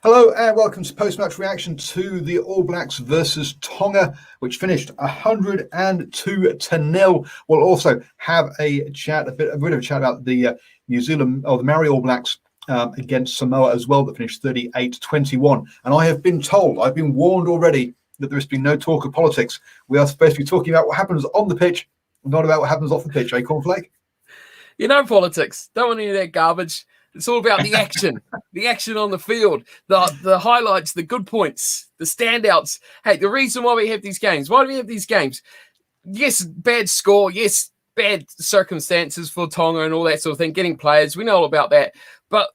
Hello and welcome to post-match reaction to the All Blacks versus Tonga, which finished 102-0. We'll also have a bit of a chat about the New Zealand or the Maori All Blacks against Samoa as well, that finished 38-21. And I've been warned already that there has been no talk of politics. We are supposed to be talking about what happens on the pitch, not about what happens off the pitch, eh, Cornflake? You know politics. Don't want any of that garbage. It's all about the action, the action on the field, the highlights, the good points, the standouts. Hey, the reason why we have these games, yes, bad score, yes, bad circumstances for Tonga and all that sort of thing, getting players, we know all about that. But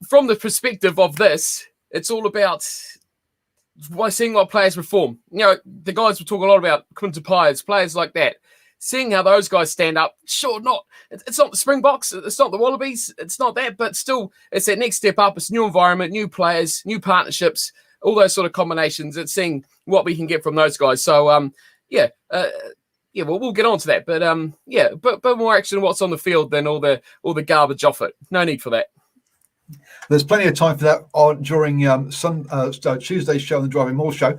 from the perspective of this, it's all about seeing what players perform. You know, the guys will talk a lot about Quinta Pies, players like that. Seeing how those guys stand up, sure, it's not the Springboks, it's not the Wallabies, it's not that, but still, it's that next step up. It's new environment, new players, new partnerships, all those sort of combinations. It's seeing what we can get from those guys. So, we'll get on to that. But more action, what's on the field than all the garbage off it. No need for that. There's plenty of time for that during Tuesday's show, the Driving More show,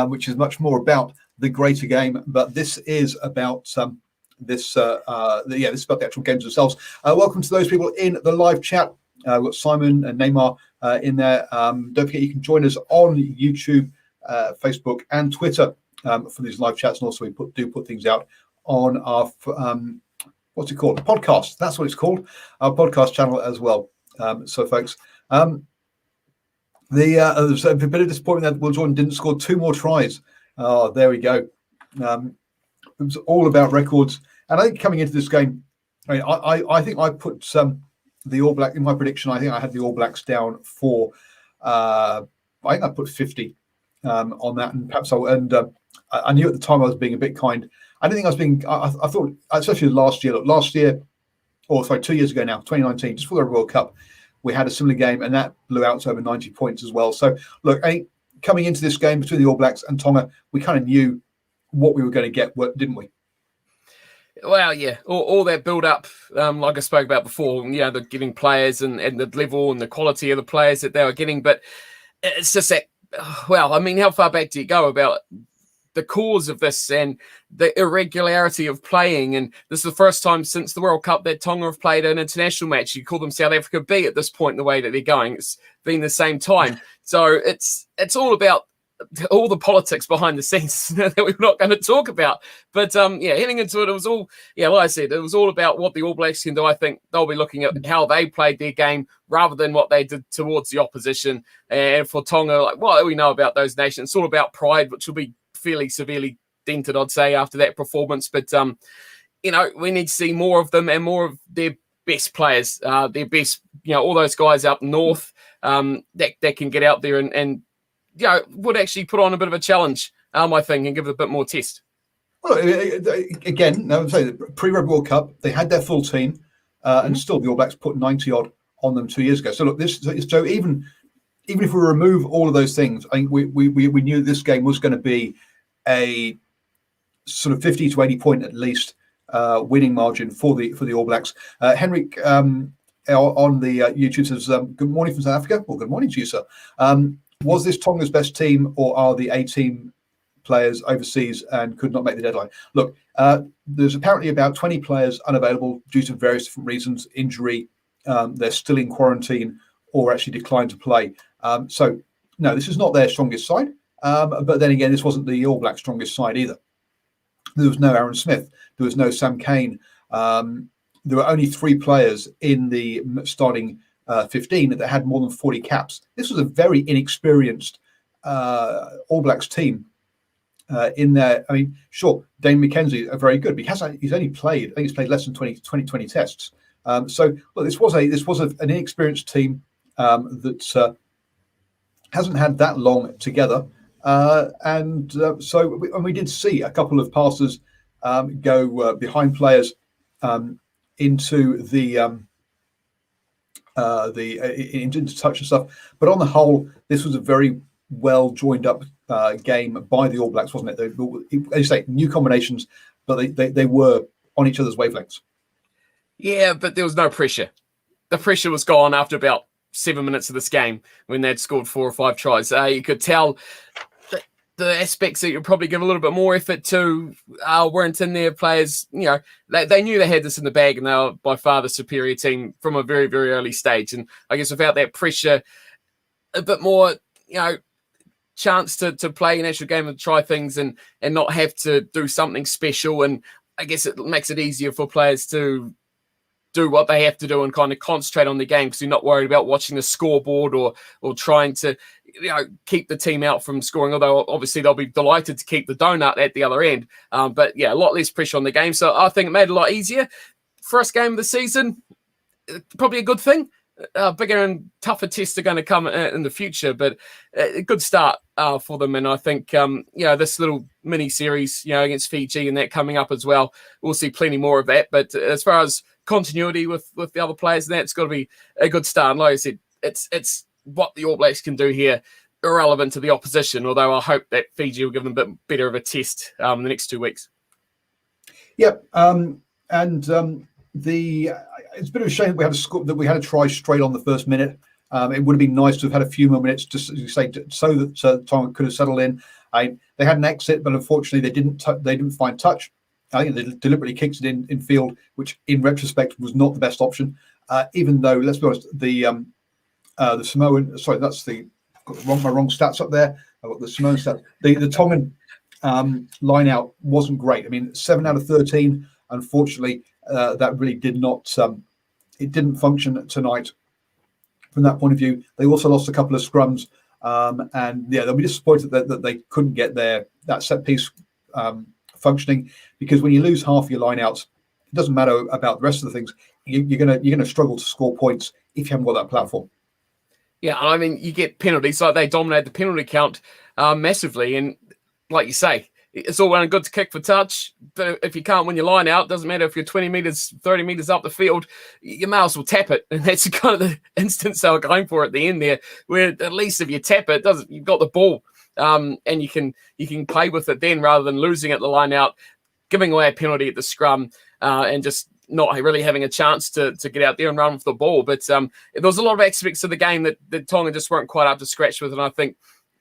which is much more about the greater game, but this is about this is about the actual games themselves. Welcome to those people in the live chat. We've got Simon and Neymar in there. Don't forget you can join us on YouTube, Facebook, and Twitter for these live chats, and also we do put things out on our what's it called? Podcast. That's what it's called. Our podcast channel as well. So, folks, there's a bit of disappointment that Will Jordan didn't score 2 more tries. Oh, there we go. It was all about records. And I think coming into this game, I think I put the All Black in my prediction. I think I had the All Blacks down for, I think I put 50 on that. And perhaps I knew at the time I was being a bit kind. I didn't think I was being, I thought, especially last year, 2 years ago now, 2019, just before the World Cup, we had a similar game and that blew out to over 90 points as well. So, look, I think coming into this game between the All Blacks and Tonga, we kind of knew what we were going to get, didn't we? Well, yeah, all that build-up, like I spoke about before, you know, the giving players and the level and the quality of the players that they were getting. But it's just that, well, I mean, how far back do you go about the cause of this and the irregularity of playing? And this is the first time since the World Cup that Tonga have played an international match. You call them South Africa B at this point, the way that they're going. It's been the same time. So it's all about all the politics behind the scenes that we're not going to talk about. But heading into it, it was all, like I said, it was all about what the All Blacks can do. I think they'll be looking at how they played their game rather than what they did towards the opposition. And for Tonga, like, what do we know about those nations? It's all about pride, which will be fairly severely dented, I'd say, after that performance. But, we need to see more of them and more of their best players, their best, all those guys up north that can get out there and would actually put on a bit of a challenge, I think, and give it a bit more test. Well, again, I would say pre-Red World Cup, they had their full team, and still the All Blacks put 90-odd on them 2 years ago. So, look, so even if we remove all of those things, I think we knew this game was going to be a sort of 50 to 80 point at least winning margin for the All Blacks. Henrik on the YouTube says, "Good morning from South Africa." Well, good morning to you, sir. Was this Tonga's best team, or are the A-team players overseas and could not make the deadline? Look, there's apparently about 20 players unavailable due to various different reasons, injury, they're still in quarantine, or actually declined to play. So, no, this is not their strongest side. But then again, this wasn't the All Blacks' strongest side either. There was no Aaron Smith. There was no Sam Cane. There were only 3 players in the starting 15 that had more than 40 caps. This was a very inexperienced All Blacks team in there. I mean, sure, Dane McKenzie are very good, but he's only played, I think he's played less than 20 tests. So, look, this was an inexperienced team that hasn't had that long together. So we did see a couple of passes go behind players into into touch and stuff. But on the whole, this was a very well joined up game by the All Blacks, wasn't it? As you say, new combinations, but they were on each other's wavelengths. Yeah, but there was no pressure. The pressure was gone after about 7 minutes of this game when they'd scored 4 or 5 tries. You could tell that the aspects that you'd probably give a little bit more effort to weren't in there. Players, they knew they had this in the bag, and they were by far the superior team from a very, very early stage. And I guess without that pressure, a bit more, chance to play an actual game and try things and not have to do something special. And I guess it makes it easier for players to do what they have to do and kind of concentrate on the game, because you're not worried about watching the scoreboard or trying to keep the team out from scoring, although obviously they'll be delighted to keep the donut at the other end. But yeah, a lot less pressure on the game. So I think it made it a lot easier. First game of the season, probably a good thing. Bigger and tougher tests are going to come in the future, but a good start for them. And I think, this little mini series, against Fiji and that coming up as well, we'll see plenty more of that. But as far as continuity with the other players, and that's got to be a good start. And like I said, it's what the All Blacks can do here, irrelevant to the opposition. Although I hope that Fiji will give them a bit better of a test in the next 2 weeks. Yep, it's a bit of a shame that we had a try straight on the first minute. It would have been nice to have had a few more minutes, just as you say, so that Tonga could have settled in. They had an exit, but unfortunately they didn't find touch. I think they deliberately kicked it in field, which in retrospect was not the best option. Even though, let's be honest, the Samoan, sorry, that's my wrong stats up there. I've got the Samoan stats. The Tongan line out wasn't great. I mean, 7 out of 13. Unfortunately, that really did not. It didn't function tonight. From that point of view, they also lost a couple of scrums, and yeah, they'll be disappointed that they couldn't get that set piece functioning, because when you lose half your lineouts, it doesn't matter about the rest of the things. You're gonna struggle to score points if you haven't got that platform. Yeah, I mean, you get penalties, like they dominate the penalty count massively, and like you say, it's all well and good to kick for touch, but if you can't win your line out, doesn't matter if you're 20 meters, 30 meters up the field, you may as well tap it. And that's kind of the instance they were going for at the end there, where at least if you tap it, you've got the ball, and you can play with it then, rather than losing at the line out, giving away a penalty at the scrum, and just not really having a chance to get out there and run with the ball. But there was a lot of aspects of the game that Tonga just weren't quite up to scratch with, and I think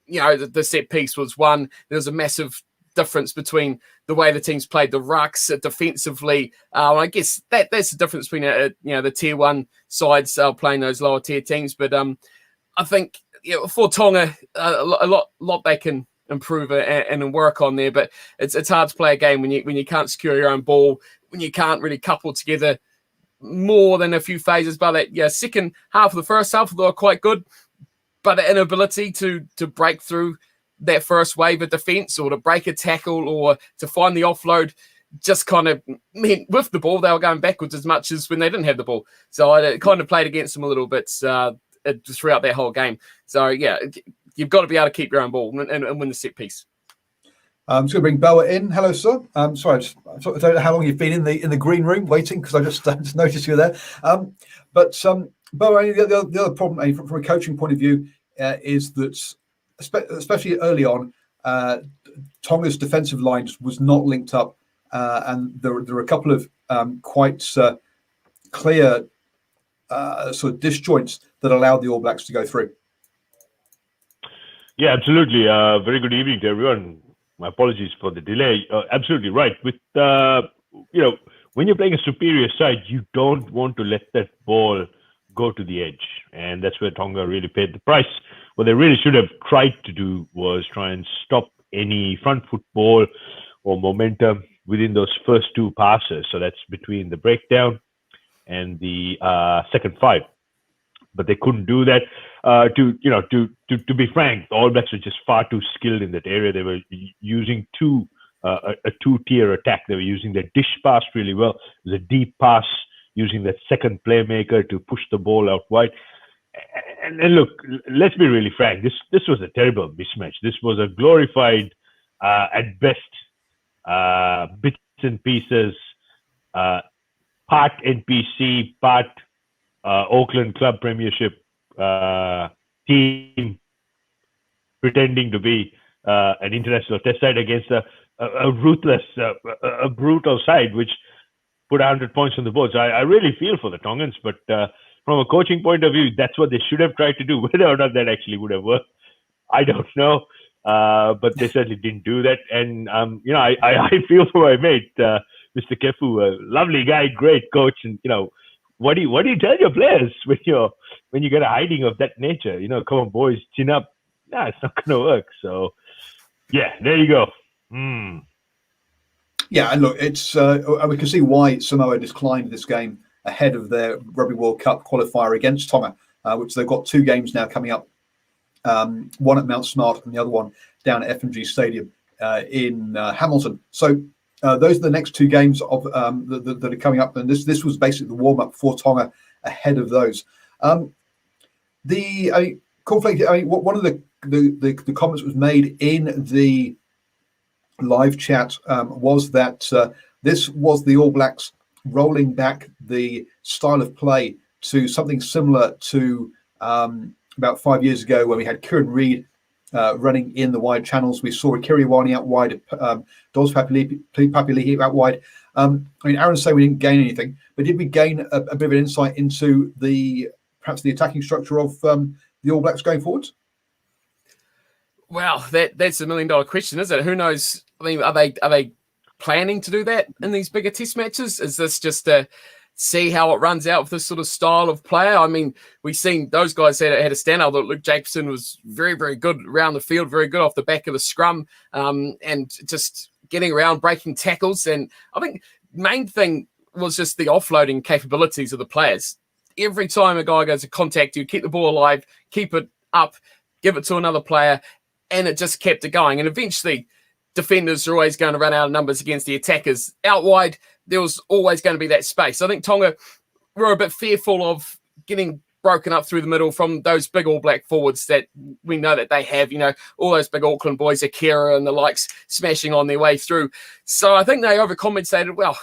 the set piece was one. There was a massive difference between the way the teams played the rucks defensively. I guess that's the difference between the tier 1 sides playing those lower tier teams. But I think for Tonga, a lot they can improve and work on there. But it's hard to play a game when you can't secure your own ball, when you can't really couple together more than a few phases. But that second half of the first half, they were quite good, but an inability to break through that first wave of defence, or to break a tackle, or to find the offload, just kind of meant with the ball they were going backwards as much as when they didn't have the ball. So it kind of played against them a little bit throughout that whole game. So yeah, you've got to be able to keep your own ball and win the set piece. I'm just going to bring Boa in. Hello, sir. Sorry, I don't know how long you've been in the green room waiting, because I just noticed you were there. But Boa, the other problem from a coaching point of view is that, especially early on, Tonga's defensive lines was not linked up, and there were a couple of quite clear sort of disjoints that allowed the All Blacks to go through. Yeah, absolutely. Very good evening to everyone. My apologies for the delay. Absolutely right. With when you're playing a superior side, you don't want to let that ball go to the edge, and that's where Tonga really paid the price. What they really should have tried to do was try and stop any front foot ball or momentum within those first 2 passes. So that's between the breakdown and the second 5. But they couldn't do that. To be frank, the All Blacks were just far too skilled in that area. They were using a 2-tier attack. They were using their dish pass really well. It was a deep pass, using that second playmaker to push the ball out wide. And look, let's be really frank. This was a terrible mismatch. This was a glorified, at best, bits and pieces, part NPC, part Auckland Club Premiership team pretending to be an international test side against a ruthless, a brutal side which put 100 points on the board. So I really feel for the Tongans, but from a coaching point of view, that's what they should have tried to do. Whether or not that actually would have worked, I don't know. But they certainly didn't do that. And, I feel for my mate, Mr. Kefu, a lovely guy, great coach. And, what do you tell your players when you get a hiding of that nature? Come on, boys, chin up. Nah, it's not going to work. So, yeah, there you go. Yeah, and look, it's we can see why Samoa declined this game ahead of their Rugby World Cup qualifier against Tonga, which they've got 2 games now coming up. One at Mount Smart and the other one down at F&G Stadium in Hamilton. So those are the next 2 games of that are coming up, and this was basically the warm up for Tonga ahead of those. Cornflake, one of the comments that was made in the live chat was that this was the All Blacks rolling back the style of play to something similar to about 5 years ago when we had Kieran Reid running in the wide channels. We saw Kiriwani out wide, Dos Papali'i out wide. Aaron said we didn't gain anything, but did we gain a bit of an insight into perhaps the attacking structure of the All Blacks going forwards? Well, that's $1 million question, isn't it? Who knows? I mean, are they planning to do that in these bigger test matches? Is this just to see how it runs out with this sort of style of player? I mean, we've seen those guys had a standout. Luke Jacobson was very, very good around the field, very good off the back of the scrum, and just getting around, breaking tackles. And I think main thing was just the offloading capabilities of the players. Every time a guy goes to contact you, keep the ball alive, keep it up, give it to another player, and it just kept it going. And eventually, defenders are always going to run out of numbers against the attackers. Out wide, there was always going to be that space. I think Tonga were a bit fearful of getting broken up through the middle from those big All Black forwards that we know that they have, all those big Auckland boys, Akira and the likes, smashing on their way through. So I think they overcompensated. Well,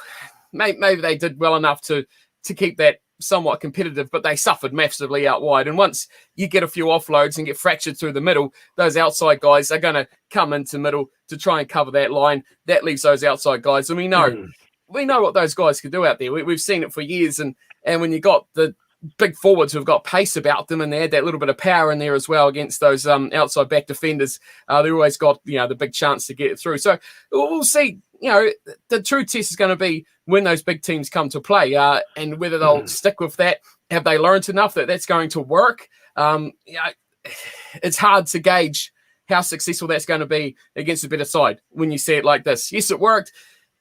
maybe they did well enough to keep that somewhat competitive, but they suffered massively out wide. And once you get a few offloads and get fractured through the middle, those outside guys are going to come into middle to try and cover that line. That leaves those outside guys. And we know what those guys can do out there. We've seen it for years. And when you got the big forwards who've got pace about them and they had that little bit of power in there as well against those outside back defenders, they always got the big chance to get it through. So we'll see. The true test is going to be when those big teams come to play, and whether they'll stick with that. Have they learned enough that that's going to work? It's hard to gauge how successful that's going to be against a better side when you see it like this. Yes, it worked.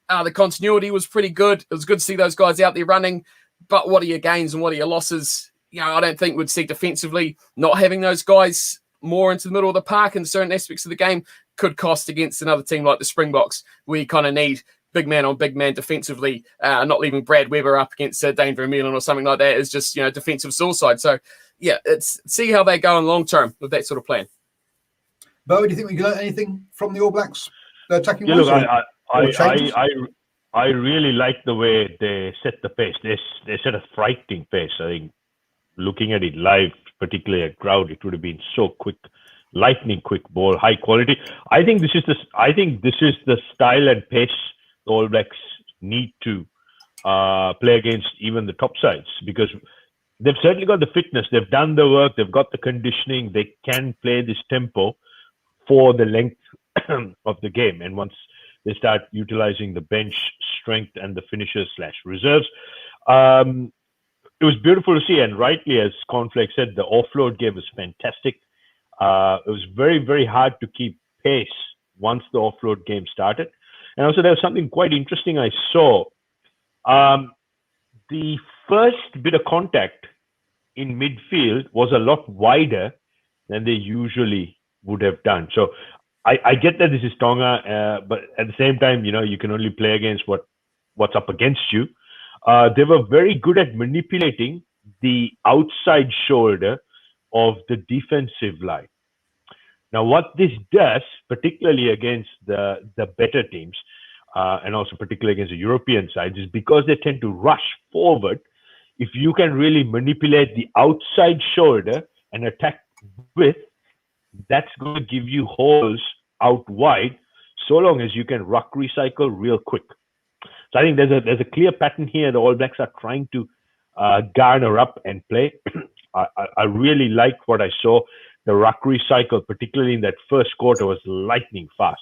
The continuity was pretty good. It was good to see those guys out there running. But what are your gains and what are your losses? I don't think we'd see defensively not having those guys more into the middle of the park in certain aspects of the game could cost against another team like the Springboks, where you kind of need big man on big man defensively, not leaving Brad Weber up against Dane Vermeulen or something like that is just, defensive suicide. So, yeah, it's see how they go in long term with that sort of plan. Bo, do you think we learned anything from the All Blacks attacking? Yeah, look, I really like the way they set the pace. They set a frightening pace. I think looking at it live, particularly at crowd, it would have been so quick, lightning quick ball, high quality. I think this is the style and pace the All Blacks need to play against even the top sides, because they've certainly got the fitness, they've done the work, they've got the conditioning, they can play this tempo for the length of the game. And once they start utilizing the bench strength and the finishers / reserves, it was beautiful to see. And rightly, as Cornflake said, the offload game was fantastic. It was very, very hard to keep pace once the offload game started. And also there was something quite interesting I saw. The first bit of contact in midfield was a lot wider than they usually would have done. So I get that this is Tonga, but at the same time, you can only play against what's up against you. They were very good at manipulating the outside shoulder of the defensive line. Now, what this does, particularly against the better teams, and also particularly against the European sides, is because they tend to rush forward. If you can really manipulate the outside shoulder and attack with, that's going to give you holes out wide, so long as you can ruck recycle real quick. So I think there's a clear pattern here. The All Blacks are trying to garner up and play. I really liked what I saw. The ruck recycle, particularly in that first quarter, was lightning fast.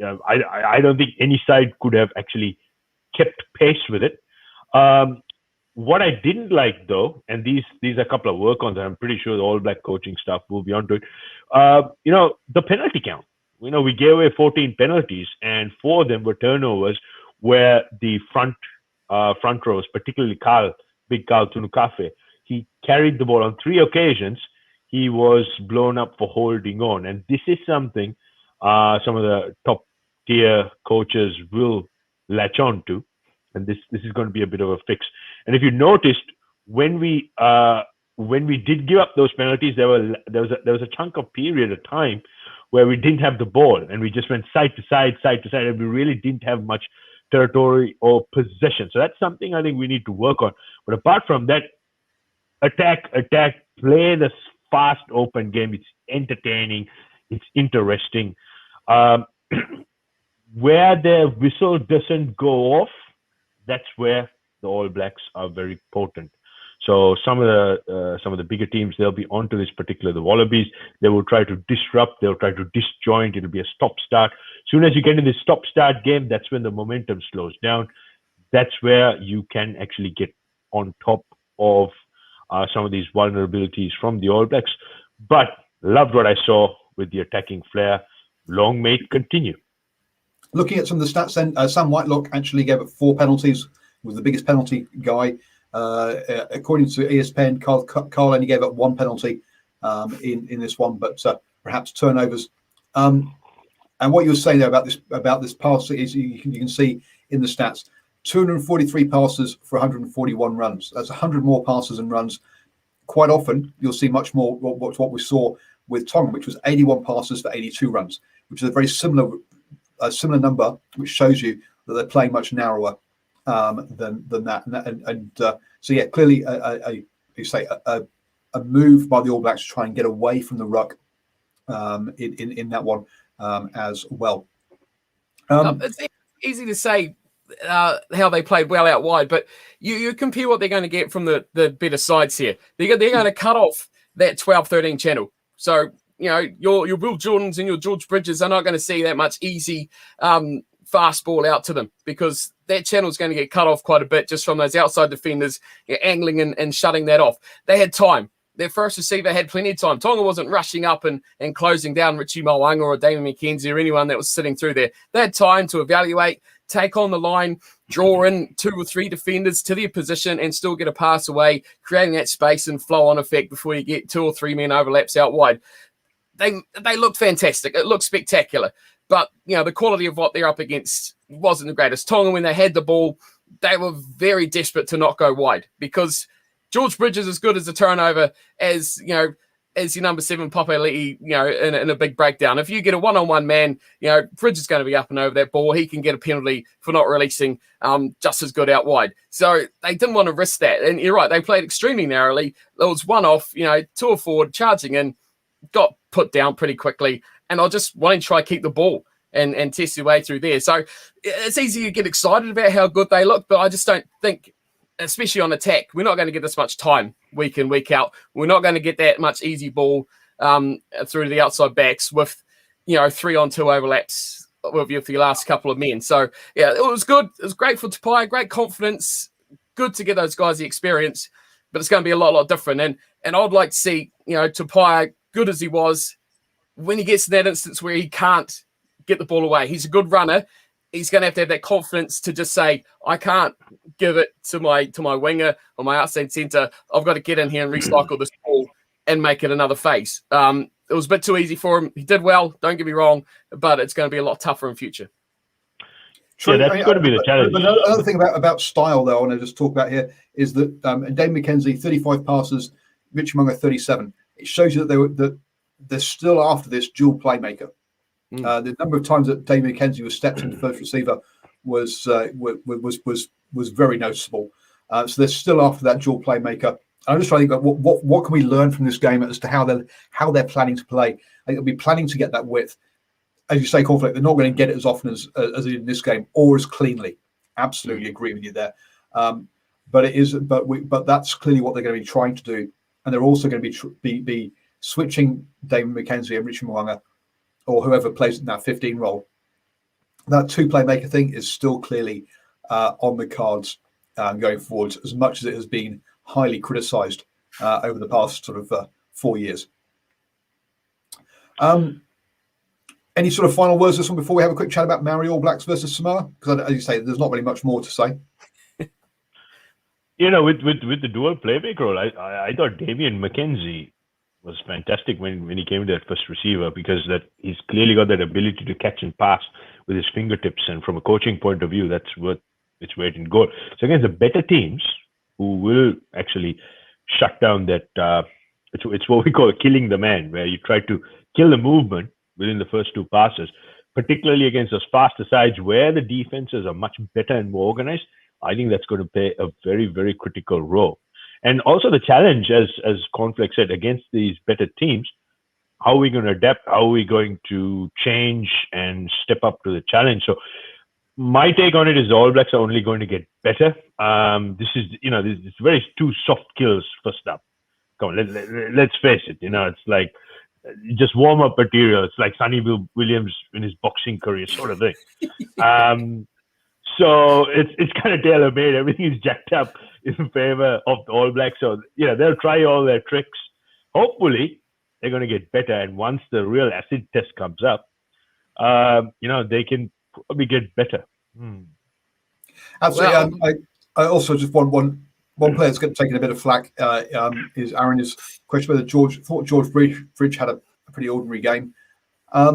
I don't think any side could have actually kept pace with it. What I didn't like, though, and these are a couple of work-ons, and I'm pretty sure the All Black coaching staff will be onto it. The penalty count. We gave away 14 penalties, and 4 of them were turnovers, where the front rows, particularly Big Carl Tunukafe, he carried the ball on 3 occasions. He was blown up for holding on, and this is something some of the top tier coaches will latch on to, and this is going to be a bit of a fix. And if you noticed, when we did give up those penalties, there was a chunk of period of time where we didn't have the ball, and we just went side to side, and we really didn't have much territory or possession. So that's something I think we need to work on. But apart from that, attack, play this fast, open game. It's entertaining. It's interesting. Where the whistle doesn't go off, that's where the All Blacks are very potent. So some of the bigger teams, they'll be onto this, particularly the Wallabies. They will try to disrupt. They'll try to disjoint. It'll be a stop-start. As soon as you get in this stop-start game, that's when the momentum slows down. That's where you can actually get on top of some of these vulnerabilities from the All Blacks. But loved what I saw with the attacking flair. Long may it continue. Looking at some of the stats, then Sam Whitelock actually gave it 4 penalties. Was the biggest penalty guy. According to ESPN, Carl only gave up 1 penalty in this one, but perhaps turnovers. And what you were saying there about this pass is you can see in the stats, 243 passes for 141 runs. That's 100 more passes and runs. Quite often, you'll see much more what we saw with Tonga, which was 81 passes for 82 runs, which is a very similar number, which shows you that they're playing much narrower than that. So yeah, clearly a move by the All Blacks to try and get away from the ruck in that one as well. It's easy to say how they played well out wide, but you compare what they're going to get from the better sides here. They're going to cut off that 12-13 channel. So your Will Jordans and your George Bridges are not going to see that much easy fast ball out to them, because that channel is going to get cut off quite a bit just from those outside defenders angling and shutting that off. They had time. Their first receiver had plenty of time. Tonga wasn't rushing up and closing down Richie Mo'unga or Damien McKenzie or anyone that was sitting through there. They had time to evaluate, take on the line, draw in 2 or 3 defenders to their position and still get a pass away, creating that space and flow-on effect before you get 2 or 3 men overlaps out wide. They look fantastic. It looks spectacular. But, the quality of what they're up against wasn't the greatest. Tonga, when they had the ball, they were very desperate to not go wide, because George Bridges is as good as a turnover as your number 7 Pape Le'i, in a big breakdown. If you get a one-on-one man, Bridges is going to be up and over that ball. He can get a penalty for not releasing just as good out wide. So they didn't want to risk that. And you're right, they played extremely narrowly. There was one off, 2 forward, charging in, got put down pretty quickly. And I just wanted to try to keep the ball and test your way through there. So it's easy to get excited about how good they look, but I just don't think, especially on attack, we're not going to get this much time week in, week out. We're not going to get that much easy ball through to the outside backs with, 3-on-2 overlaps with you for your last couple of men. So, yeah, it was good. It was great for Tupai, great confidence, good to get those guys the experience, but it's going to be a lot different. And I'd like to see, Tupai, good as he was, when he gets to that instance where he can't get the ball away, he's a good runner. He's going to have that confidence to just say, I can't give it to my winger or my outside centre. I've got to get in here and recycle this ball and make it another phase. It was a bit too easy for him. He did well, don't get me wrong, but it's going to be a lot tougher in future. Sure, that's going to be the challenge. But another thing about style, though, I want to just talk about here is that Dave McKenzie, 35 passes, Richie Mo'unga, 37. It shows you that they're still after this dual playmaker. The number of times that Dave McKenzie was stepped into first receiver was very noticeable. So they're still after that dual playmaker. I'm just trying to think about what can we learn from this game as to how they're planning to play. They'll be planning to get that width. As you say, conflict. They're not going to get it as often as they did in this game or as cleanly. Absolutely agree with you there. but that's clearly what they're going to be trying to do, and they're also going to be switching David McKenzie and Richie Mo'unga, or whoever plays in that 15 role. That two playmaker thing is still clearly on the cards going forward, as much as it has been highly criticised over the past sort of 4 years. Any sort of final words this one before we have a quick chat about Maori All Blacks versus Samoa? Because as you say, there's not really much more to say. With the dual playmaker role, I thought Damian McKenzie was fantastic when he came to that first receiver, because that he's clearly got that ability to catch and pass with his fingertips, and from a coaching point of view, that's worth its weight in gold. So against the better teams who will actually shut down that, it's what we call killing the man, where you try to kill the movement within the first two passes, particularly against those faster sides where the defenses are much better and more organized. I think that's going to play a very, very critical role. And also the challenge, as Cornflake said, against these better teams, how are we going to adapt? How are we going to change and step up to the challenge? So my take on it is the All Blacks are only going to get better. This is, it's very two soft kills first up. Come on, let's face it. It's like just warm up material. It's like Sonny Williams in his boxing career, sort of thing. So it's kind of tailor made. Everything is jacked up in favor of the All Blacks. So they'll try all their tricks. Hopefully, they're going to get better. And once the real acid test comes up, they can probably get better. Absolutely. Well, I also just one player that's taking a bit of flack is Aaron's question whether George Bridge had a pretty ordinary game. I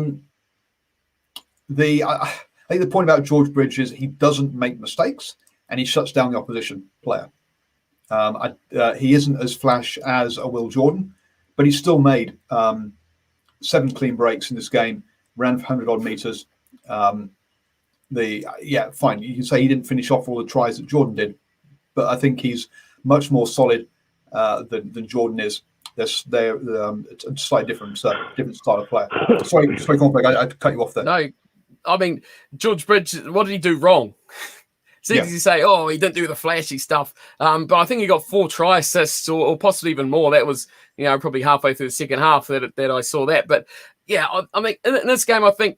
think the point about George Bridge is he doesn't make mistakes and he shuts down the opposition player. He isn't as flash as a Will Jordan, but he still made 7 clean breaks in this game, ran for 100 odd meters. Fine. You can say he didn't finish off all the tries that Jordan did, but I think he's much more solid than Jordan is. They're it's a slightly different style of player. Sorry, Cornflake, I cut you off there. No, I mean, George Bridge, what did he do wrong? It's easy to say, he didn't do the flashy stuff. But I think he got 4 try assists or possibly even more. That was, probably halfway through the second half that I saw that. But yeah, I mean, in this game, I think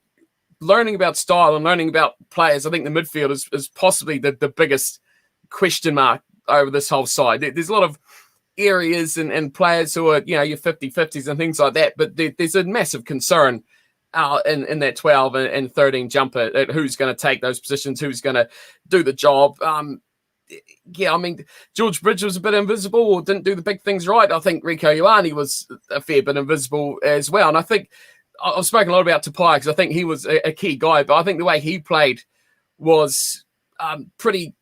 learning about style and learning about players, I think the midfield is possibly the biggest question mark over this whole side. There's a lot of areas and players who are, your 50-50s and things like that. But there's a massive concern in that 12 and 13 jumper at who's going to take those positions, who's going to do the job. I mean, George Bridge was a bit invisible or didn't do the big things right. I think Rieko Ioane was a fair bit invisible as well. And I think I've spoken a lot about Tupai because I think he was a key guy, but I think the way he played was pretty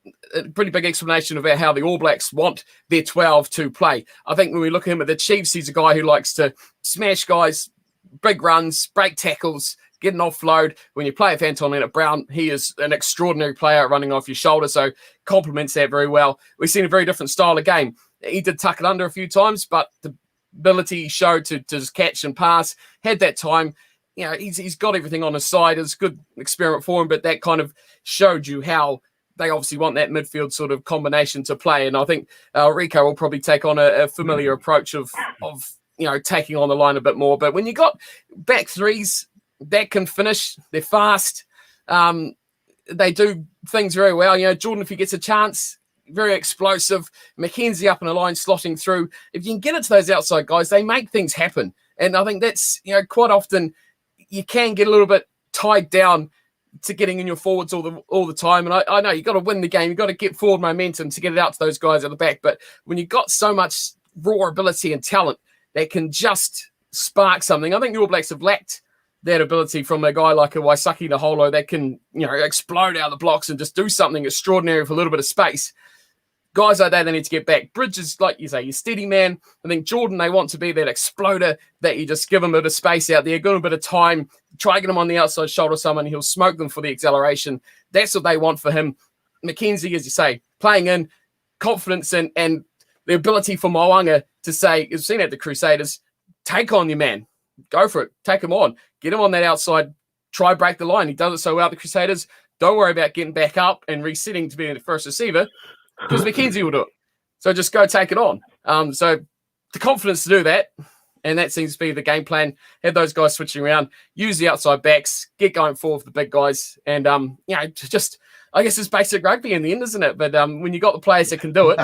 big explanation about how the All Blacks want their 12 to play. I think when we look at him at the Chiefs, he's a guy who likes to smash guys, big runs, break tackles, get an offload. When you play a Anton Lienert-Brown, he is an extraordinary player running off your shoulder, so complements that very well. We've seen a very different style of game. He did tuck it under a few times, but the ability he showed to just catch and pass, had that time. He's got everything on his side. It's a good experiment for him, but that kind of showed you how they obviously want that midfield sort of combination to play. And I think Rieko will probably take on a familiar approach of taking on the line a bit more. But when you got back threes that can finish, they're fast. They do things very well. Jordan, if he gets a chance, very explosive. McKenzie up in a line, slotting through. If you can get it to those outside guys, they make things happen. And I think that's, quite often you can get a little bit tied down to getting in your forwards all the time. And I know you've got to win the game. You've got to get forward momentum to get it out to those guys at the back. But when you've got so much raw ability and talent that can just spark something, I think the All Blacks have lacked that ability from a guy like a Waisaki Naholo that can, explode out of the blocks and just do something extraordinary for a little bit of space. Guys like that, they need to get back. Bridge is, like you say, your steady man. I think Jordan, they want to be that exploder that you just give him a bit of space out there, give him a bit of time, try get him on the outside shoulder of someone, he'll smoke them for the acceleration. That's what they want for him. McKenzie, as you say, playing in, confidence and the ability for Mo'unga to say, you've seen at the Crusaders, take on your man. Go for it. Take him on. Get him on that outside. Try break the line. He does it so well at the Crusaders. Don't worry about getting back up and resetting to be the first receiver. because McKenzie will do it. So just go take it on. So the confidence to do that, and that seems to be the game plan. Have those guys switching around, use the outside backs, get going forward for the big guys, and just I guess it's basic rugby in the end, isn't it? But when you got the players that can do it,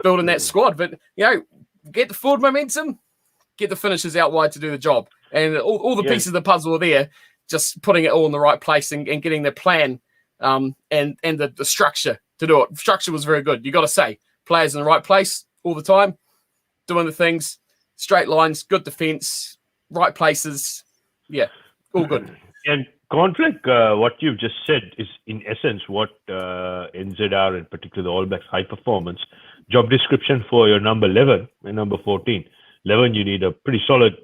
building that squad, but get the forward momentum, get the finishers out wide to do the job, and all the pieces of the puzzle are there. Just putting it all in the right place and getting the plan and the structure to do it. Structure was very good. You got to say, players in the right place all the time, doing the things, straight lines, good defense, right places. Yeah, all good. And Conflict, what you've just said is in essence what NZR and particularly the All Blacks high performance job description for your number 11 and number 14. 11, you need a pretty solid,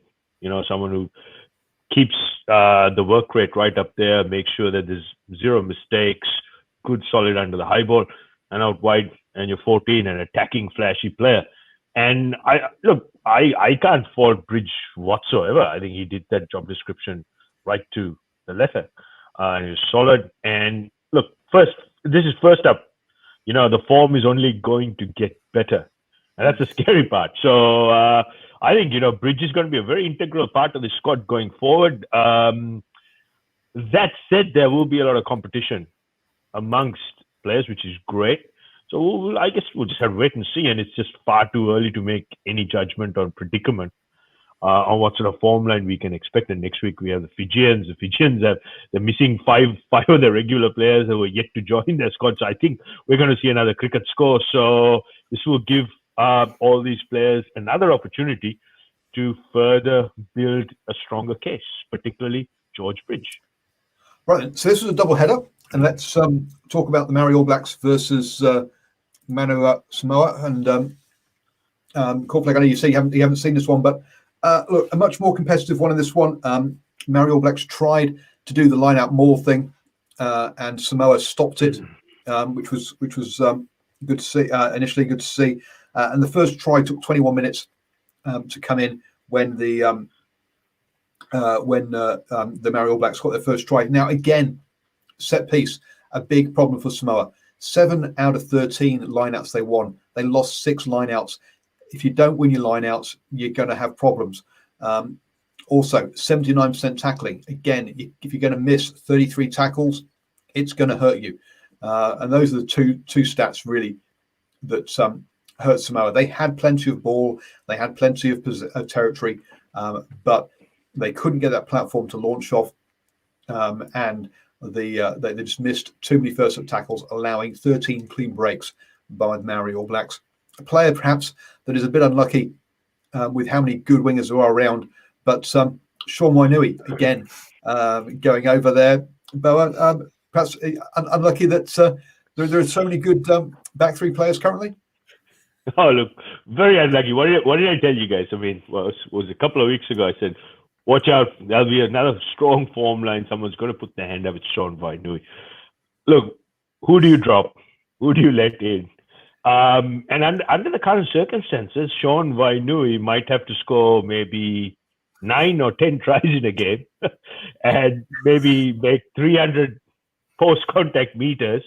someone who keeps the work rate right up there, make sure that there's zero mistakes, good solid under the high ball and out wide, and you're 14, an attacking flashy player. And I can't fault Bridge whatsoever. I think he did that job description right to the letter. And he was solid. And look, this is first up. The form is only going to get better. And that's the scary part. So I think, Bridge is going to be a very integral part of the squad going forward. That said, there will be a lot of competition amongst players, which is great. So I guess we'll just have to wait and see. And it's just far too early to make any judgment or predicament on what sort of form line we can expect. And next week we have the Fijians. The Fijians they're missing five of their regular players that were yet to join their squad. So I think we're going to see another cricket score. So this will give all these players another opportunity to further build a stronger case, particularly George Bridge. Right, so this was a double header, and let's talk about the Maori All Blacks versus Manu Samoa. And Corflag, I know you haven't seen this one, but look, a much more competitive one in this one. Maori All Blacks tried to do the line out more thing, and Samoa stopped it, which was good to see. Initially, good to see. And the first try took 21 minutes to come in when the Maori All Blacks got their first try. Now again, set piece, a big problem for Samoa. 7 out of 13 lineouts they won. They lost 6 lineouts. If you don't win your lineouts, you're going to have problems. Also, 79% tackling. Again, if you're going to miss 33 tackles, it's going to hurt you. And those are the two stats really that hurt Samoa. They had plenty of ball, they had plenty of territory, but they couldn't get that platform to launch off, and they just missed too many first-up tackles, allowing 13 clean breaks by the Maori All Blacks. A player perhaps that is a bit unlucky with how many good wingers there are around, but Sean Wainui again going over there. Boa, perhaps unlucky that there are so many good back three players currently. Oh, look, very unlucky. What did I tell you guys? I mean, well, it was a couple of weeks ago. I said, watch out. There'll be another strong form line. Someone's going to put their hand up. It's Sean Wainui. Look, who do you drop? Who do you let in? And under the current circumstances, Sean Wainui might have to score maybe 9 or 10 tries in a game and maybe make 300 post-contact meters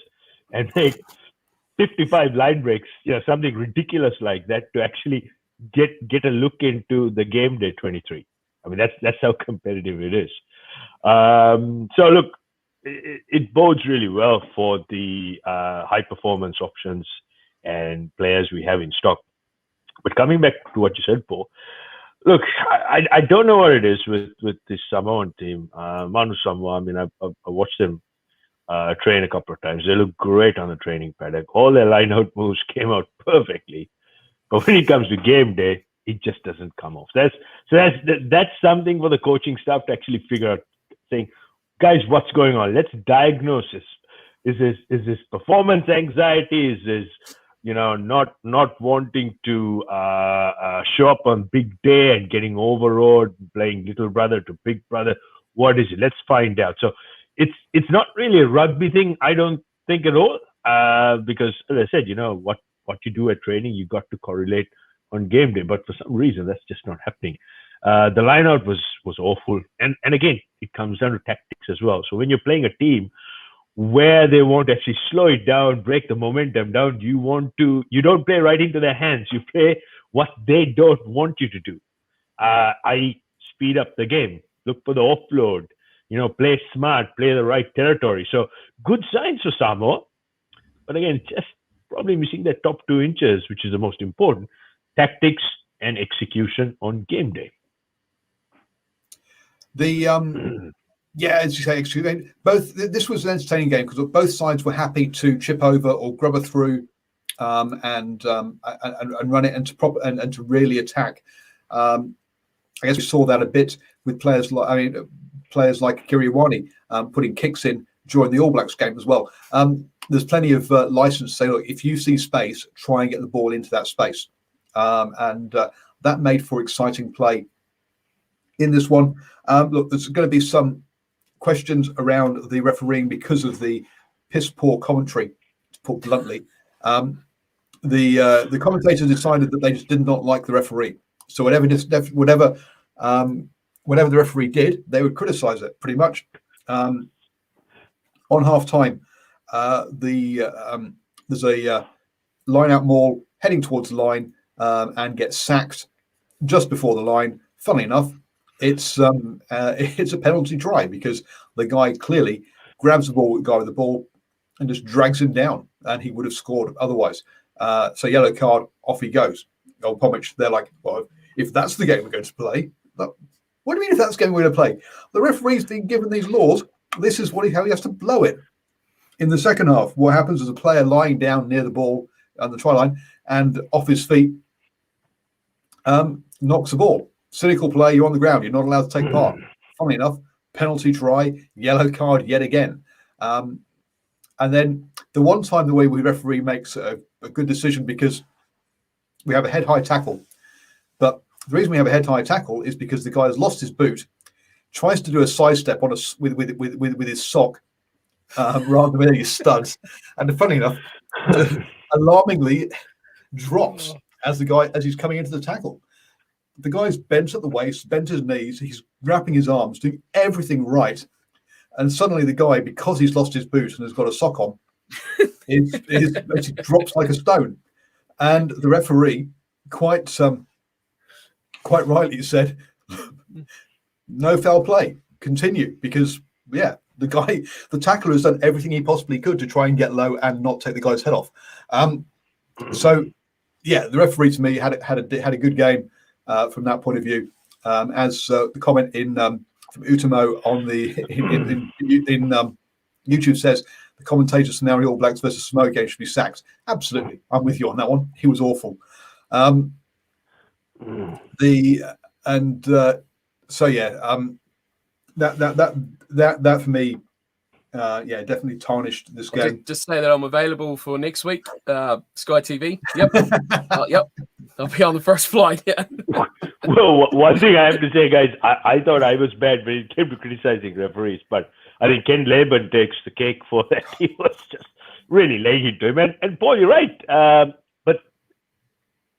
and make 55 line breaks, something ridiculous like that to actually get a look into the game day 23. I mean, that's how competitive it is. So look, it bodes really well for the high performance options and players we have in stock. But coming back to what you said, Paul, look, I don't know what it is with this Samoan team. Manu Samoa, I mean, I watched them train a couple of times. They look great on the training paddock. All their line-out moves came out perfectly. But when it comes to game day, it just doesn't come off. That's something for the coaching staff to actually figure out, saying, guys, what's going on? Let's diagnose this. Is this performance anxiety? Is this not wanting to show up on big day and getting overrode, playing little brother to big brother? What is it? Let's find out. So it's not really a rugby thing, I don't think at all, because as I said, what you do at training, you got to correlate on game day, but for some reason that's just not happening. The lineout was awful, and again, it comes down to tactics as well. So when you're playing a team where they want to actually slow it down, break the momentum down. You don't play right into their hands. You play what they don't want you to do. I speed up the game, look for the offload, play smart, play the right territory. So good signs for Samoa. But again, just probably missing their top 2 inches, which is the most important, tactics and execution on game day. Yeah, as you say, this was an entertaining game because both sides were happy to chip over or grubber through and run it and to really attack. I guess we saw that a bit with players like Kiriwani putting kicks in during the All Blacks game as well. There's plenty of license to say, look, if you see space, try and get the ball into that space, and that made for exciting play in this one. Look, there's going to be some questions around the refereeing because of the piss poor commentary, to put bluntly. The commentators decided that they just did not like the referee. So whatever the referee did, they would criticize it pretty much. On half time, there's a line out maul heading towards the line and gets sacked just before the line. Funnily enough, it's a penalty try because the guy clearly grabs the guy with the ball and just drags him down, and he would have scored otherwise. So yellow card, off he goes. Old Pomich, they're like, well, if that's the game we're going to play, what do you mean if that's the game we're going to play? The referee's been given these laws. This is how he has to blow it. In the second half, what happens is a player lying down near the ball on the try line and off his feet knocks the ball. Cynical play, you're on the ground, you're not allowed to take part. Funnily enough, penalty try, yellow card yet again. And then the one time the way we referee makes a good decision because we have a head-high tackle. But the reason we have a head-high tackle is because the guy has lost his boot, tries to do a sidestep on with his sock rather than his studs. And funny enough, alarmingly drops as he's coming into the tackle. The guy's bent at the waist, bent his knees, he's wrapping his arms, doing everything right. And suddenly the guy, because he's lost his boot and has got a sock on, he drops like a stone. And the referee quite rightly said, no foul play, continue, because, the tackler has done everything he possibly could to try and get low and not take the guy's head off. The referee to me had a good game from that point of view. As the comment from Utamo on in YouTube says, the commentator scenario All Blacks versus Samoa game should be sacked. Absolutely, I'm with you on that one. He was awful. That for me, definitely tarnished this game. Just say that I'm available for next week. Sky TV. Yep. Yep. I'll be on the first flight. Yeah. Well, one thing I have to say, guys, I thought I was bad when it came to criticizing referees, but I think Ken Laban takes the cake for that. He was just really laying into him. And Paul, you're right. But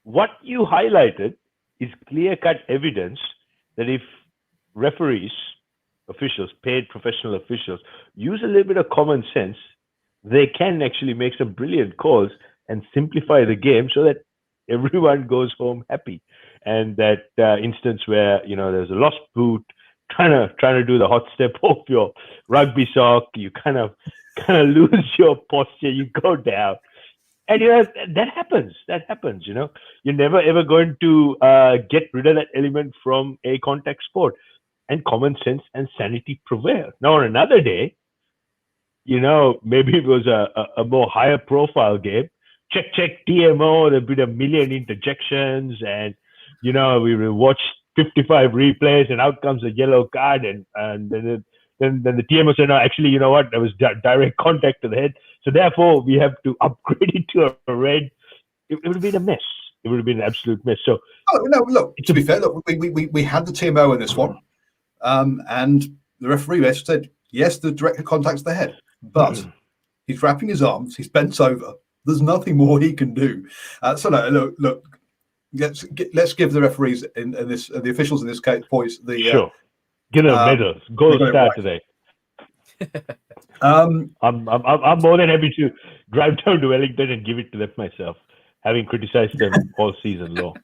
what you highlighted is clear-cut evidence that if referees, officials, paid professional officials, use a little bit of common sense, they can actually make some brilliant calls and simplify the game so that everyone goes home happy. And that instance where there's a lost boot, trying to do the hot step off your rugby sock, you kind of lose your posture, you go down, and that happens. You're never ever going to get rid of that element from a contact sport, and common sense and sanity prevail. Now on another day, maybe it was a more higher profile game. Check TMO. There've been 1 million interjections, and we will watch 55 replays, and out comes a yellow card, and then the TMO said, no, actually, you know what? There was direct contact to the head, so therefore we have to upgrade it to a red. It would have been a mess. It would have been an absolute mess. So, look. To be fair, look, we had the TMO in this one, and the referee said yes, the direct contact to the head, but he's wrapping his arms, he's bent over. There's nothing more he can do. Look. Let's give the referees in this, the officials in this case, boys, sure. Give them medals. Gold star today. I'm more than happy to drive down to Wellington and give it to them myself, having criticized them all season long.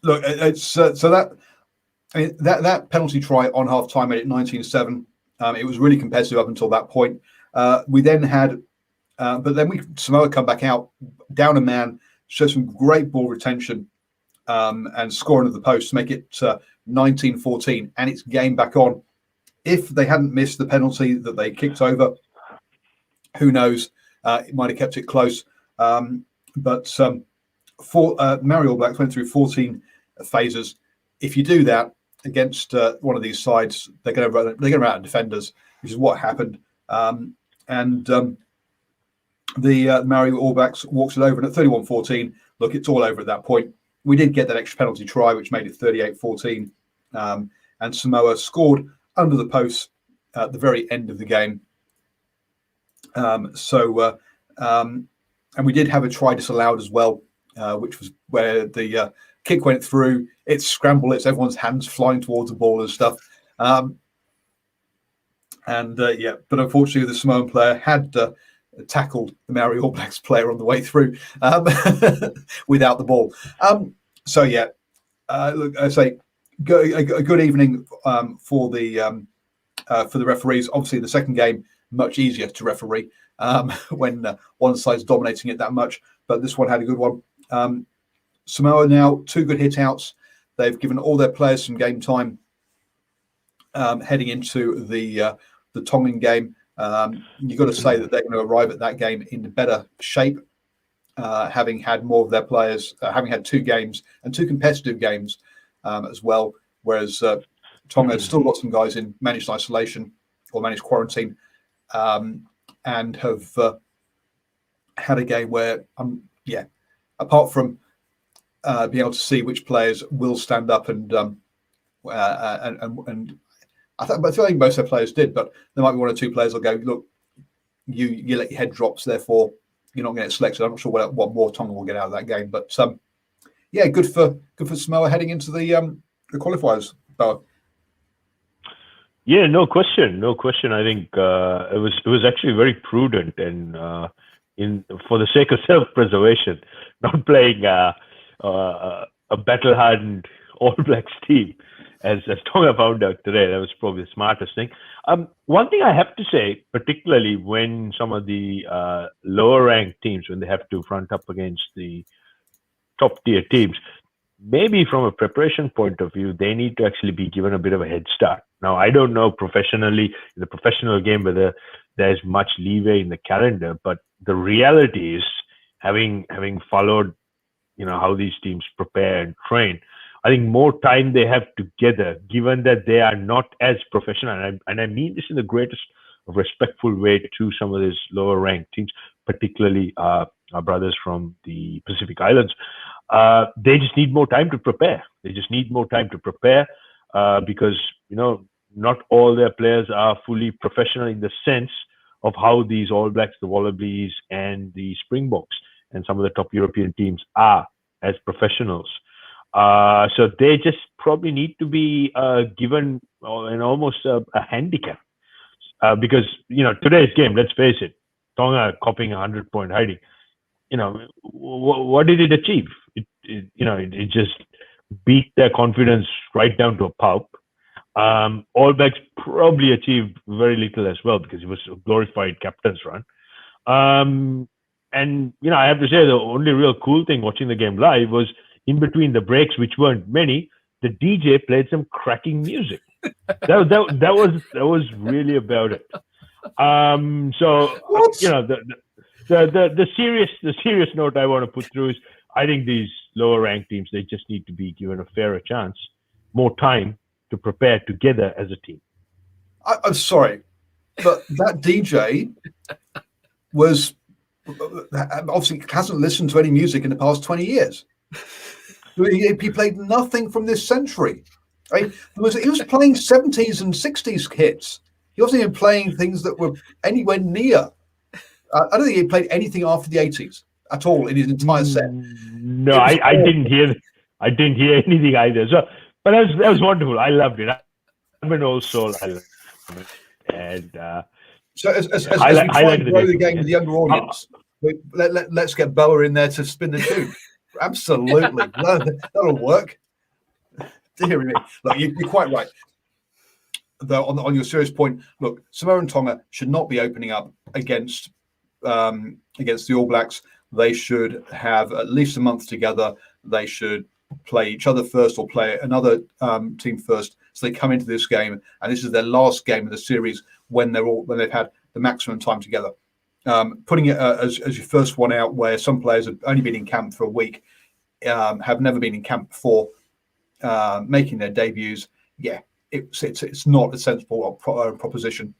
Look, it's so that penalty try on half time at 19-7. It was really competitive up until that point. We then had, but then Samoa come back out, down a man, show some great ball retention, and score into the post to make it 19-14, and it's game back on. If they hadn't missed the penalty that they kicked over, who knows? It might have kept it close. But Maori All Blacks went through 14 phases. If you do that against one of these sides, they're going to run out of defenders, which is what happened. The Maori All Blacks walks it over, and at 31-14, look, it's all over at that point. We did get that extra penalty try, which made it 38-14, and Samoa scored under the post at the very end of the game. And we did have a try disallowed as well, which was where the kick went through. It's scramble. It's everyone's hands flying towards the ball and stuff. But unfortunately, the Samoan player had tackled the Maori All Blacks player on the way through without the ball. Look, I say a good evening for the referees. Obviously, the second game much easier to referee when one side's dominating it that much, but this one had a good one. Samoa now 2 good hit outs. They've given all their players some game time heading into the Tongan game. You've got to say that they're going to arrive at that game in better shape, having had more of their players, having had 2 games and 2 competitive games as well, whereas Tonga has still got some guys in managed isolation or managed quarantine, and have had a game where, apart from being able to see which players will stand up and I think most of their players did, but there might be 1 or 2 players will go, look, you let your head drop, so therefore you're not going to get selected. I'm not sure what more Tonga will get out of that game, but good for Samoa heading into the qualifiers. Boa. Yeah, no question. I think it was actually very prudent, and for the sake of self-preservation, not playing a battle-hardened All Blacks team, as Tonga found out today. That was probably the smartest thing. One thing I have to say, particularly when some of the lower-ranked teams, when they have to front up against the top-tier teams, maybe from a preparation point of view, they need to actually be given a bit of a head start. Now, I don't know professionally, in the professional game, whether there's much leeway in the calendar, but the reality is, having followed, how these teams prepare and train, I think more time they have together, given that they are not as professional, and I mean this in the greatest respectful way to some of these lower ranked teams, particularly our brothers from the Pacific Islands. They just need more time to prepare. Because, not all their players are fully professional in the sense of how these All Blacks, the Wallabies, and the Springboks, and some of the top European teams are as professionals. So they just probably need to be given almost a handicap. Because, today's game, let's face it, Tonga copying 100-point hiding. What did it achieve? It just beat their confidence right down to a pulp. All Blacks probably achieved very little as well, because it was a glorified captain's run. And I have to say, the only real cool thing watching the game live was in between the breaks, which weren't many, the DJ played some cracking music. That was really about it. The serious note I want to put through is, I think these lower ranked teams, they just need to be given a fairer chance, more time to prepare together as a team. I'm sorry, but that DJ was obviously hasn't listened to any music in the past 20 years. He played nothing from this century. I mean, he was playing 70s and 60s hits. He wasn't even playing things that were anywhere near. I don't think he played anything after the 80s at all in his entire set. No, I didn't hear anything either. So, but that was wonderful. I loved it. I'm an old soul. I love it. And So as we try and grow the game with the younger audience, let's get Boa in there to spin the tune. Absolutely. That'll work. Dear me. Look, you're quite right. Though on your serious point, look, Samoa and Tonga should not be opening up against the All Blacks. They should have at least a month together. They should play each other first or play another team first. So they come into this game, and this is their last game of the series when they've had the maximum time together. Putting it as your first one out, where some players have only been in camp for a week, have never been in camp before, making their debuts. Yeah, it's not a sensible proposition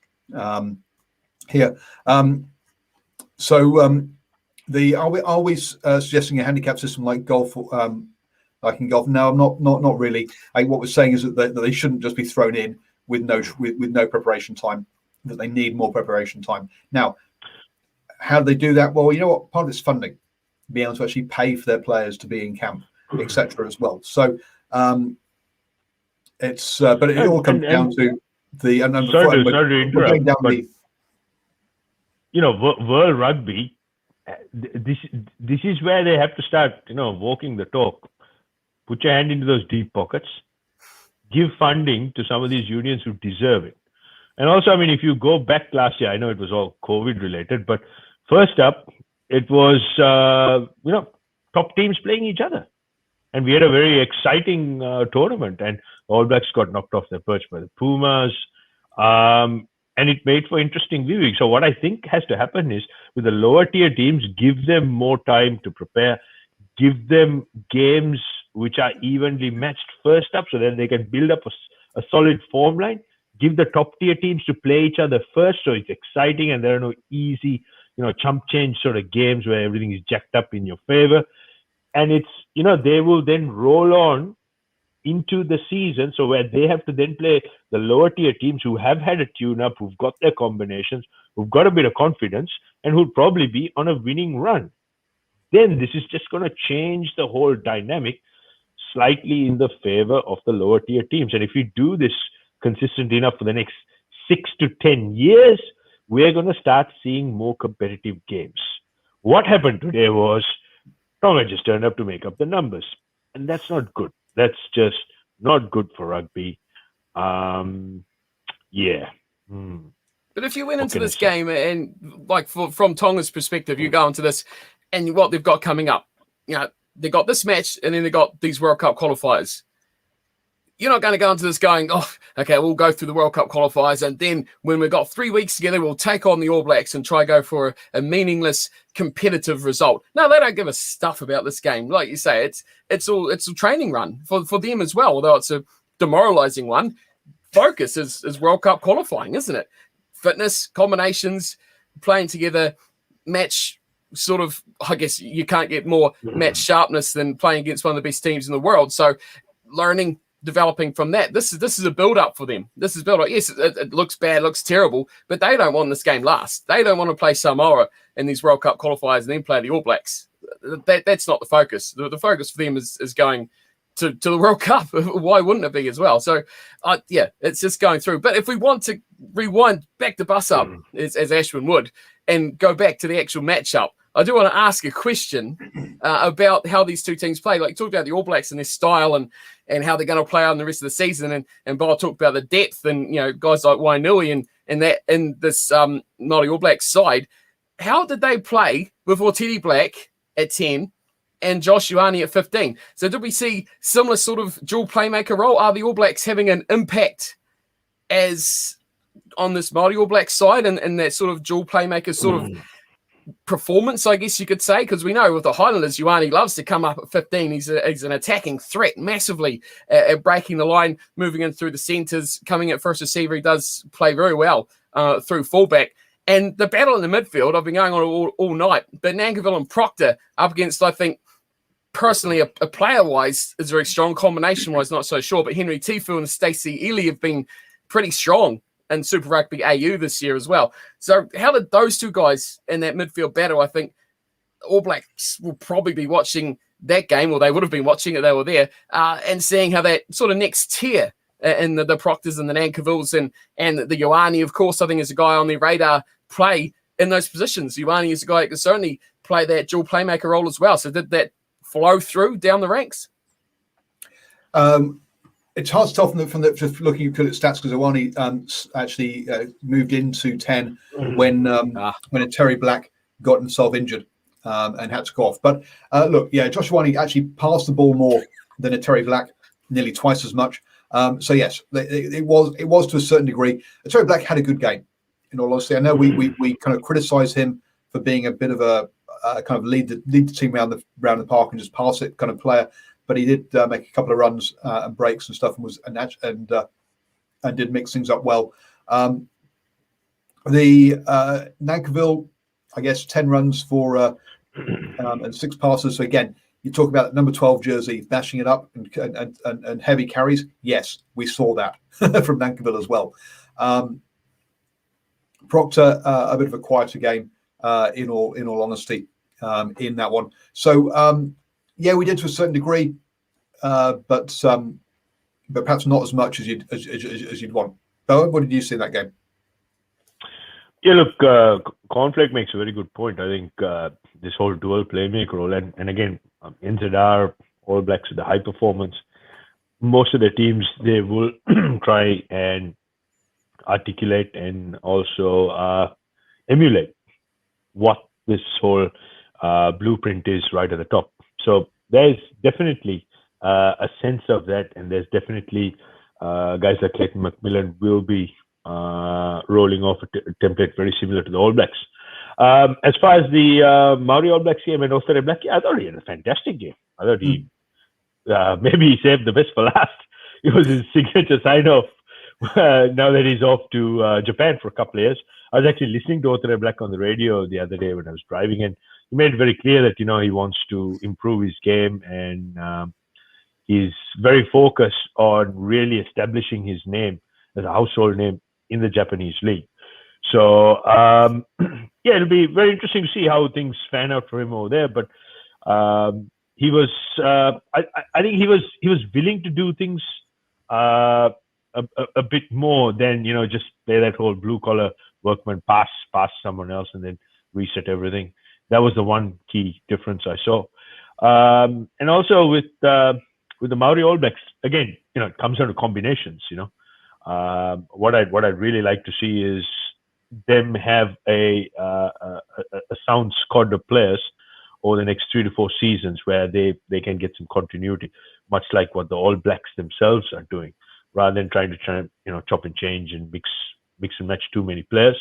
here. Are we suggesting a handicap system like golf? Like in golf? No, I'm not really. What we're saying is that they shouldn't just be thrown in with no preparation time. That they need more preparation time. Now, how do they do that? Well, you know what? Part of it's funding, being able to actually pay for their players to be in camp, etc. as well. So but it all comes down to the. Sorry to interrupt, but World Rugby. This is where they have to start, walking the talk. Put your hand into those deep pockets. Give funding to some of these unions who deserve it. And also, if you go back last year, I know it was all COVID related, but first up, it was, top teams playing each other. And we had a very exciting tournament, and All Blacks got knocked off their perch by the Pumas. And it made for interesting viewing. So what I think has to happen is, with the lower tier teams, give them more time to prepare, give them games which are evenly matched first up, so then they can build up a solid form line. Give the top tier teams to play each other first, so it's exciting and there are no easy, chump change sort of games where everything is jacked up in your favor. And it's, they will then roll on into the season, so where they have to then play the lower tier teams who have had a tune-up, who've got their combinations, who've got a bit of confidence, and who'll probably be on a winning run. Then this is just going to change the whole dynamic slightly in the favor of the lower tier teams. And if we do this consistent enough for the next 6 to 10 years, we're going to start seeing more competitive games. What happened today was Tonga just turned up to make up the numbers, and that's not good. That's just not good for rugby. Yeah. But if you went into this game and, like, from Tonga's perspective, you go into this and what they've got coming up, they got this match and then they got these World Cup qualifiers. You're not going to go into this going, oh, okay, we'll go through the World Cup qualifiers, and then when we've got 3 weeks together, we'll take on the All Blacks and try go for a meaningless competitive result. No, they don't give a stuff about this game. Like you say, it's a training run for them as well, although it's a demoralizing one. Focus is World Cup qualifying, isn't it? Fitness, combinations, playing together, match sort of, I guess you can't get more match sharpness than playing against one of the best teams in the world. So learning, developing from that. This is a build-up for them. This is build-up. Yes, it looks bad, looks terrible, but they don't want this game last. They don't want to play Samoa in these World Cup qualifiers and then play the All Blacks. That's not the focus. The focus for them is going to the World Cup. Why wouldn't it be as well? So, it's just going through. But if we want to rewind back the bus up, as Ashwin would, and go back to the actual matchup, I do want to ask a question about how these two teams play. Like, talk about the All Blacks and their style and how they're going to play out in the rest of the season. And Bob talked about the depth and, guys like Wainui and that in this Maori All Blacks side. How did they play with Teddy Black at 10 and Josh Ioane at 15? So did we see similar sort of dual playmaker role? Are the All Blacks having an impact as on this Maori All Blacks side and that sort of dual playmaker sort of performance, I guess you could say? Because we know with the Highlanders, Ioane loves to come up at 15. He's an attacking threat massively at breaking the line, moving in through the centres, coming at first receiver. He does play very well through fullback. And the battle in the midfield, I've been going on all night, but Nankivell and Proctor up against, I think, personally, a player-wise, is very strong. Combination-wise, not so sure. But Henry Tifu and Stacey Ely have been pretty strong in Super Rugby AU this year as well. So how did those two guys in that midfield battle? I think All Blacks will probably be watching that game, or they would have been watching it, they were there, and seeing how that sort of next tier and the Proctors and the Nankervilles and the Ioane, of course, I think is a guy on their radar play in those positions. Ioane is a guy who can certainly play that dual playmaker role as well. So did that flow through down the ranks? It's hard to tell from the just looking at stats because Ioane actually moved into 10 when Terry Black got himself injured and had to go off. But look, Josh Ioane actually passed the ball more than a Terry Black, nearly twice as much. So yes, it was to a certain degree. Terry Black had a good game. In all honesty, I know we kind of criticise him for being a bit of a kind of lead the team around the park and just pass it kind of player. But he did make a couple of runs and breaks and stuff, and did mix things up well. The Nankerville, I guess, 10 runs for and 6 passes. So again, you talk about number 12 jersey bashing it up and heavy carries. Yes, we saw that from Nankerville as well. Proctor, a bit of a quieter game, in all honesty, in that one. So we did to a certain degree, but perhaps not as much as you'd want. Bowen, what did you see in that game? Yeah, look, Cornflake makes a very good point. I think this whole dual playmaker role, and again, NZR, All Blacks, the high performance, most of the teams, they will try and articulate and also emulate what this whole blueprint is right at the top. So there's definitely a sense of that, and there's definitely guys like Clayton McMillan will be rolling off a template very similar to the All Blacks. As far as the Maori All Blacks game and Australia Black, I thought he had a fantastic game. I thought he maybe he saved the best for last. It was his signature sign-off. Now that he's off to Japan for a couple of years. I was actually listening to Australia Black on the radio the other day when I was driving, and he made it very clear that he wants to improve his game, and he's very focused on really establishing his name as a household name in the Japanese league. So it'll be very interesting to see how things fan out for him over there. But he was, I think he was willing to do things a bit more than just play that whole blue collar workman pass someone else and then reset everything. That was the one key difference I saw. And also with the Maori All Blacks, again, it comes down to combinations. What I'd really like to see is them have a sound squad of players over the next 3 to 4 seasons where they can get some continuity, much like what the All Blacks themselves are doing, rather than trying to chop and change and mix and match too many players.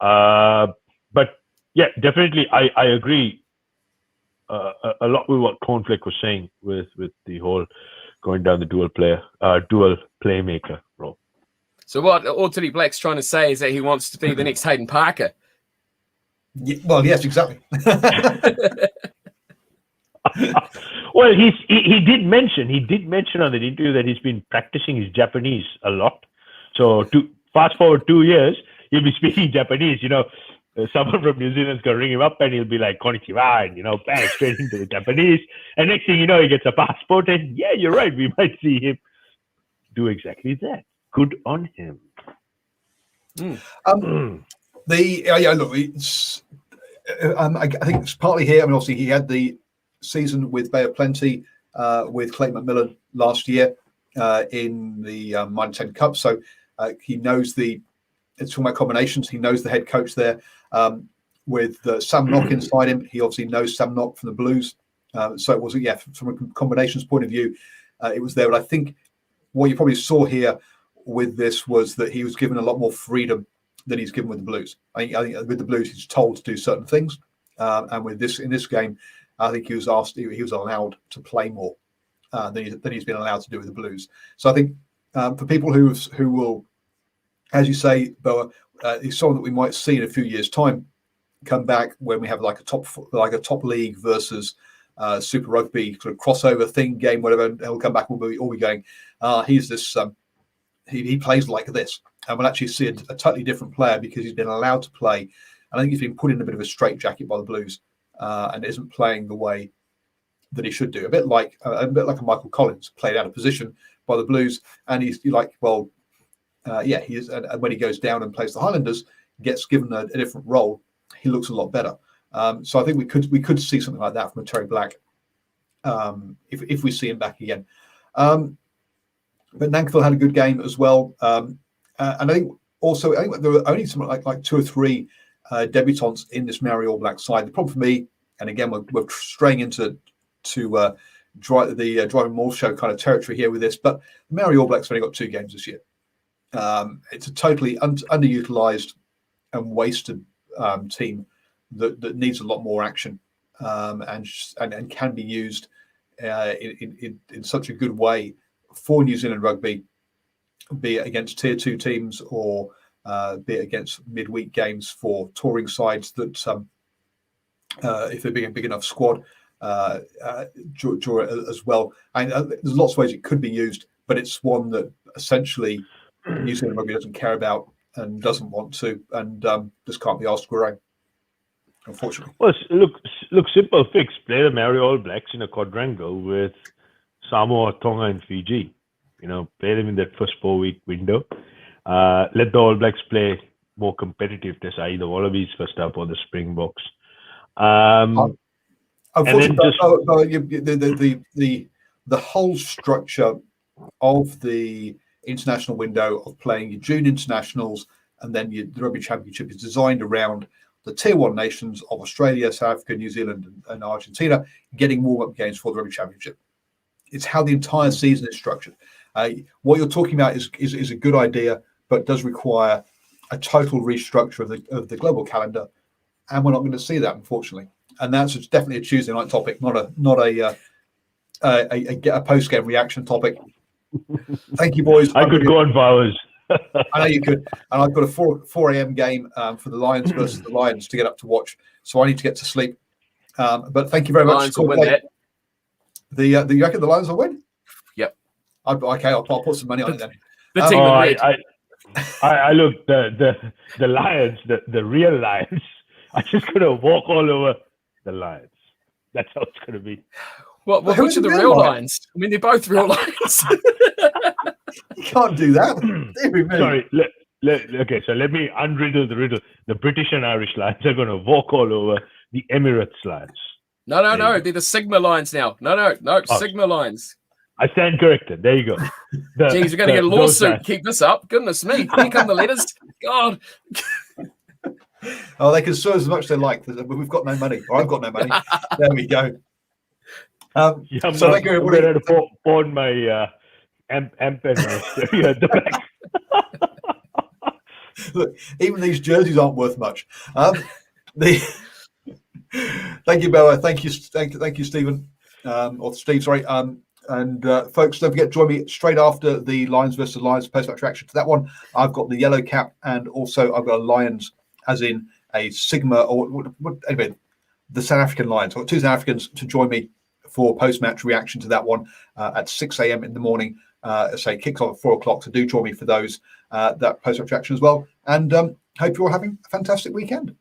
But yeah, definitely I agree a lot with what Cornflake was saying with the whole going down the dual playmaker role. So what Australia Black's trying to say is that he wants to be the next Hayden Parker. Yeah, well, yes, exactly. Well, he did mention on the interview that he's been practicing his Japanese a lot. So to fast forward 2 years, he'll be speaking Japanese. Someone from New Zealand's gonna ring him up and he'll be like konnichiwa, and bang, straight into the Japanese. And next thing you know, he gets a passport, and yeah, you're right, we might see him do exactly that. Good on him. Look, it's I think it's partly here. I mean, obviously he had the season with Bay of Plenty with Clayton McMillan last year in the Minor 10 Cup, so he knows it's talking about combinations. He knows the head coach there with Sam Nock inside him. He obviously knows Sam Nock from the Blues, so it wasn't from a combinations point of view, it was there. But I think what you probably saw here with this was that he was given a lot more freedom than he's given with the Blues. I think with the Blues he's told to do certain things, and with this in this game, I think he was allowed to play more than he's been allowed to do with the Blues. So I think for people who will, as you say, Boa, is someone that we might see in a few years' time come back when we have like a top league versus Super Rugby sort of crossover thing game, whatever. And he'll come back. We'll be going. He's this. He plays like this, and we'll actually see a totally different player because he's been allowed to play. And I think he's been put in a bit of a straitjacket by the Blues, and isn't playing the way that he should do. A bit like a Michael Collins, played out of position by the Blues, and he's like, well, yeah, he is. And when he goes down and plays the Highlanders, gets given a different role, he looks a lot better. So I think we could see something like that from a Terry Black if we see him back again. But Nankivell had a good game as well, and I think there were only something like 2 or 3 debutants in this Maori All Black side. The problem for me, and again we're straying into Driving Moore show kind of territory here with this, but the Maori All Blacks have only got 2 games this year. It's a totally underutilized and wasted team that needs a lot more action and can be used in such a good way for New Zealand rugby, be it against tier 2 teams or be it against midweek games for touring sides that if they're being a big enough squad draw it as well. And there's lots of ways it could be used, but it's one that essentially New Zealand rugby doesn't care about and doesn't want to, and just can't be asked to grow, unfortunately. Well, look, simple fix. Play the Maori All Blacks in a quadrangle with Samoa, Tonga, and Fiji. Play them in that first 4-week window. Let the All Blacks play more competitive tests, either Wallabies first up or the Springboks. Unfortunately, the whole structure of the international window of playing your June internationals and then the Rugby Championship is designed around the tier 1 nations of Australia, South Africa, New Zealand, and Argentina getting warm-up games for the Rugby Championship. It's how the entire season is structured. What you're talking about is a good idea, but does require a total restructure of the global calendar, and we're not going to see that, unfortunately. And that's definitely a Tuesday night topic, not a post-game reaction topic. Thank you, boys. I could go on for hours. I know you could. And I've got a 4 a.m. game for the Lions versus the Lions to get up to watch, so I need to get to sleep. But thank you very much. Lions will win that. You reckon the Lions will win? Yep. Okay, I'll put some money on it then. The team I look, the Lions, the real Lions, are just going to walk all over the Lions. That's how it's going to be. Well, which are the real Lions? I mean, they're both real Lions. You can't do that. Sorry. Okay, so let me unriddle the riddle. The British and Irish Lions are going to walk all over the Emirates Lions. No. They're the Sigma Lions now. No. Sigma Lions. I stand corrected. There you go. Geez, we're going to get a lawsuit. Keep this up. Goodness me. Here come the letters. God. Oh, they can sue as much as they like. We've got no money. Or I've got no money. There we go. So thank you, everybody. I'm going to pawn my amp and my stereo at the back. Look, even these jerseys aren't worth much. Thank you, Bella. Thank you, Stephen. Or Steve, sorry. And folks, don't forget, join me straight after the Lions versus Lions post-match reaction to that one. I've got the yellow cap, and also I've got a Lions, as in a Sigma, or anyway, the South African Lions. I've got 2 South Africans to join me for post-match reaction to that one at 6 a.m. in the morning. Kicks off at 4 o'clock. So do join me for those that post-match reaction as well. And hope you're all having a fantastic weekend.